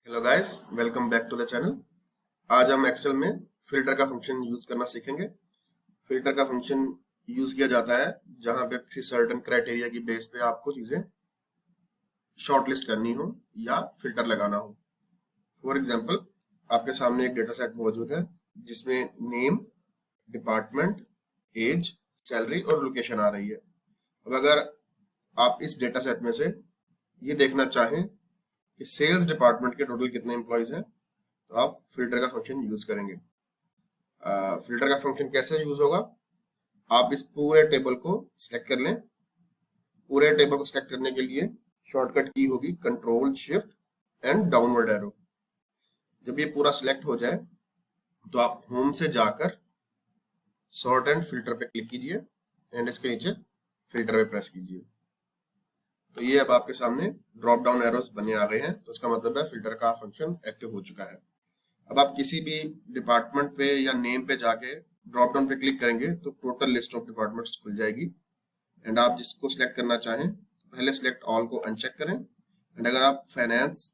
Hello guys, welcome back to the channel. आज हम Excel में फिल्टर का फंक्शन यूज करना सीखेंगे। फिल्टर का फंक्शन यूज किया जाता है जहां पे किसी सर्टेन क्राइटेरिया की बेस पे आपको चीजें शॉर्टलिस्ट करनी हो या फिल्टर लगाना हो। फॉर एग्जांपल, आपके सामने एक डेटा सेट मौजूद है जिसमें नेम, डिपार्टमेंट, एज, सैलरी और लोकेशन आ रही है। अब अगर आप इस डेटा सेट में से ये देखना चाहें कि सेल्स डिपार्टमेंट के टोटल कितने एम्प्लॉयज हैं, तो आप फिल्टर का फंक्शन यूज करेंगे। फिल्टर का फंक्शन कैसे यूज होगा? आप इस पूरे टेबल को सिलेक्ट कर लें। पूरे टेबल को सिलेक्ट करने के लिए शॉर्टकट की होगी control shift and downward arrow. जब ये पूरा सिलेक्ट हो जाए तो आप होम से जाकर सॉर्ट एंड फिल्टर पे क्लिक कीजिए एंड इसके नीचे फिल्टर पे प्रेस कीजिए। तो ये अब आपके सामने ड्रॉप डाउन एरोस बने आ गए हैं, तो इसका मतलब है फिल्टर का फंक्शन एक्टिव हो चुका है। अब आप किसी भी डिपार्टमेंट पे या नेम पे जाके ड्रॉप डाउन पे क्लिक करेंगे तो टोटल लिस्ट ऑफ डिपार्टमेंट्स खुल जाएगी एंड आप जिसको सिलेक्ट करना चाहें पहले सिलेक्ट ऑल को अनचेक करें एंड अगर आप फाइनेंस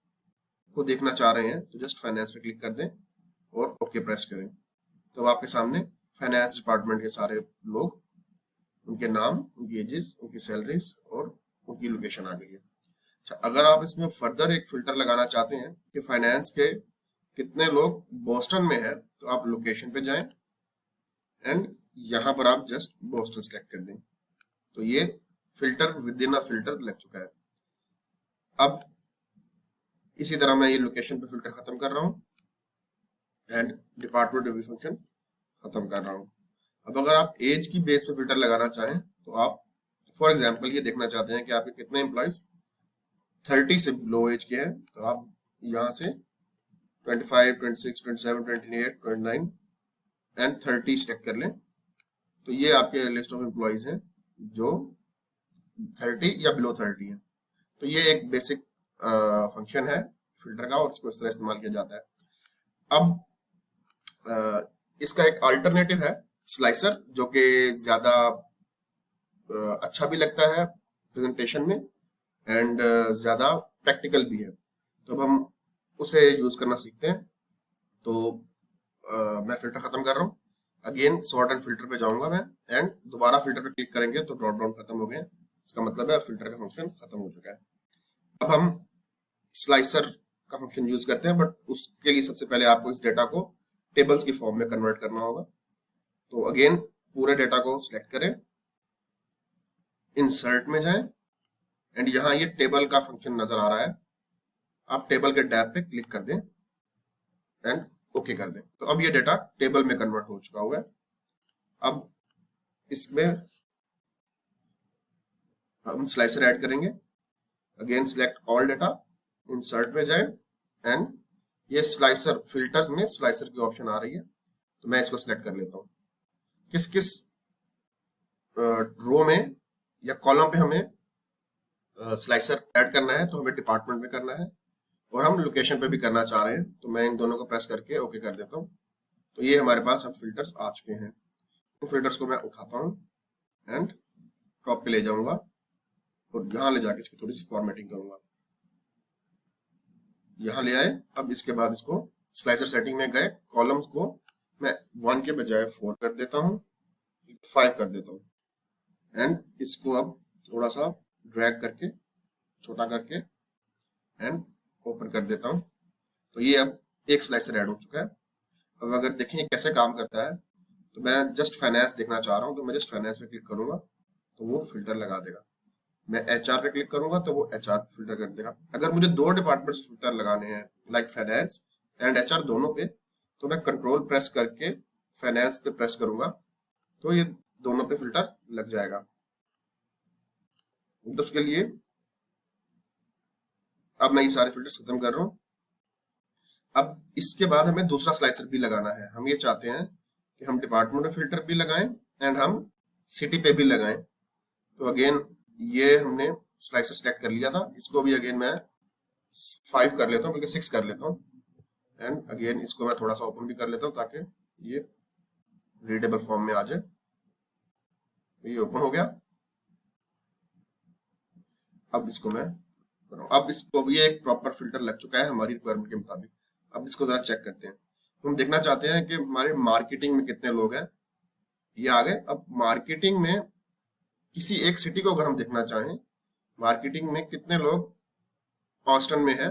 को देखना चाह रहे हैं तो जस्ट फाइनेंस पे क्लिक कर दें और ओके प्रेस करें। तो अब आपके सामने फाइनेंस डिपार्टमेंट के सारे लोग, उनके नाम, उनकी एजेस, उनकी सैलरीज और उनकी लोकेशन आ गई है। अच्छा, अगर आप इसमें फर्दर एक फिल्टर लगाना चाहते हैं कि फाइनेंस के कितने लोग बोस्टन में है, तो आप लोकेशन पे जाएं एंड यहाँ पर आप जस्ट बोस्टन सेलेक्ट कर दें। तो ये filter with in a filter लग चुका है। अब इसी तरह मैं ये लोकेशन पे फिल्टर खत्म कर रहा हूँ एंड डिपार्टमेंट पे भी फंक्शन खत्म कर रहा हूँ। अब अगर आप एज की बेस पे फिल्टर लगाना चाहें तो आप फॉर एग्जाम्पल ये देखना चाहते हैं कि आपके कितने एम्प्लॉयज 30 से लो एज के हैं, तो आप यहाँ से 25, 26, 27, 28, 29 एंड 30 सेलेक्ट कर लें। तो ये आपके लिस्ट ऑफ एम्प्लॉयज हैं जो 30 या बिलो 30 है। तो ये एक बेसिक फंक्शन है फिल्टर का और इसको इस तरह इस्तेमाल किया जाता है। अब इसका एक अल्टरनेटिव है स्लाइसर, जो कि ज्यादा अच्छा भी लगता है प्रेजेंटेशन में एंड ज्यादा प्रैक्टिकल भी है। तो अब हम उसे यूज करना सीखते हैं। तो मैं फिल्टर खत्म कर रहा हूँ। अगेन सॉर्ट एंड फिल्टर पे जाऊंगा मैं एंड दोबारा फिल्टर पे क्लिक करेंगे तो ड्रॉप डाउन खत्म हो गए। इसका मतलब है फिल्टर का फंक्शन खत्म हो चुका है। अब हम स्लाइसर का फंक्शन यूज करते हैं, बट उसके लिए सबसे पहले आपको इस डेटा को टेबल्स की फॉर्म में कन्वर्ट करना होगा। तो अगेन पूरे डेटा को सिलेक्ट करें, इंसर्ट में जाएं एंड यहाँ ये टेबल का फंक्शन नजर आ रहा है, आप टेबल के टैब पे क्लिक कर दें एंड ओके कर दें। तो अब ये डेटा टेबल में कन्वर्ट हो चुका हुआ है। अब इसमें हम स्लाइसर ऐड करेंगे। Again select all data, insert में जाए एंड ये स्लाइसर फिल्टर्स में स्लाइसर की ऑप्शन आ रही है, तो मैं इसको सिलेक्ट कर लेता हूँ। किस किस रो में या कॉलम पे हमें स्लाइसर ऐड करना है, तो हमें डिपार्टमेंट में करना है और हम लोकेशन पे भी करना चाह रहे हैं, तो मैं इन दोनों को प्रेस करके ओके कर देता हूँ। तो ये हमारे पास अब फिल्टर्स आ चुके हैं। तो फिल्टर्स को मैं उठाता हूँ एंड टॉप पे ले जाऊंगा और यहाँ ले जाके इसकी थोड़ी सी फॉर्मेटिंग करूंगा। यहाँ ले आए। अब इसके बाद इसको स्लाइसर सेटिंग में गए, कॉलम्स को मैं 1 के बजाय 4 कर देता हूँ, 5 कर देता हूँ एंड इसको अब थोड़ा सा ड्रैग करके छोटा करके एंड ओपन कर देता हूँ। तो ये अब एक स्लाइसर ऐड हो चुका है। अब अगर देखें कैसे काम करता है, तो मैं जस्ट फाइनेंस देखना चाह रहा हूँ, तो मैं जस्ट फाइनेंस पे क्लिक करूंगा तो वो फिल्टर लगा देगा। मैं एचआर पे क्लिक करूंगा तो वो एचआर फिल्टर कर देगा। अगर मुझे दो डिपार्टमेंट्स फिल्टर लगाने हैं लाइक फाइनेंस एंड एचआर दोनों पे, तो मैं कंट्रोल प्रेस करके फाइनेंस पे प्रेस करूंगा तो ये दोनों पे फिल्टर लग जाएगा। तो उसके लिए अब मैं ये सारे फिल्टर्स खत्म कर रहा हूँ। अब इसके बाद हमें दूसरा स्लाइसर भी लगाना है। हम ये चाहते हैं कि हम डिपार्टमेंट में फिल्टर भी लगाएं एंड हम सिटी पे भी लगाएं। तो अगेन ये हमने स्लाइसर सेलेक्ट कर लिया था, इसको भी अगेन मैं 5 कर लेता हूँ, बल्कि 6 कर लेता हूँ एंड अगेन इसको मैं थोड़ा सा ओपन भी कर लेता हूँ ताकि ये रीडेबल फॉर्म में आ जाए। ये ओपन हो गया। अब इसको मैं कर रहा हूँ। अब इसको, अब ये एक प्रॉपर फिल्टर लग चुका है हमारी रिक्वायरमेंट के मुताबिक। अब इसको जरा चेक करते हैं। हम देखना चाहते हैं कि हमारे मार्केटिंग में कितने लोग हैं, ये आ गए। अब मार्केटिंग में किसी एक सिटी को अगर हम देखना चाहें, मार्केटिंग में कितने लोग ऑस्टन में है,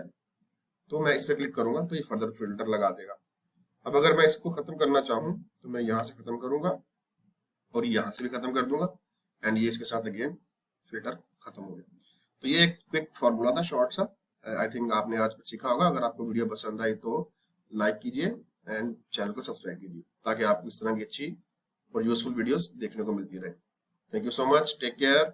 तो मैं इस पे क्लिक करूंगा तो ये फर्दर फिल्टर लगा देगा। अब अगर मैं इसको खत्म करना चाहूँ तो मैं यहाँ से खत्म करूंगा और यहाँ से भी खत्म कर दूंगा, एंड ये इसके साथ अगेन फिल्टर खत्म हो गया। तो ये एक क्विक फॉर्मूला था, शॉर्ट सा। आई थिंक आपने आज कुछ सीखा होगा। अगर आपको वीडियो पसंद आई तो लाइक कीजिए एंड चैनल को सब्सक्राइब कीजिए, ताकि आपको इस तरह की अच्छी और यूजफुल वीडियोस देखने को मिलती रहे। Thank you so much, take care.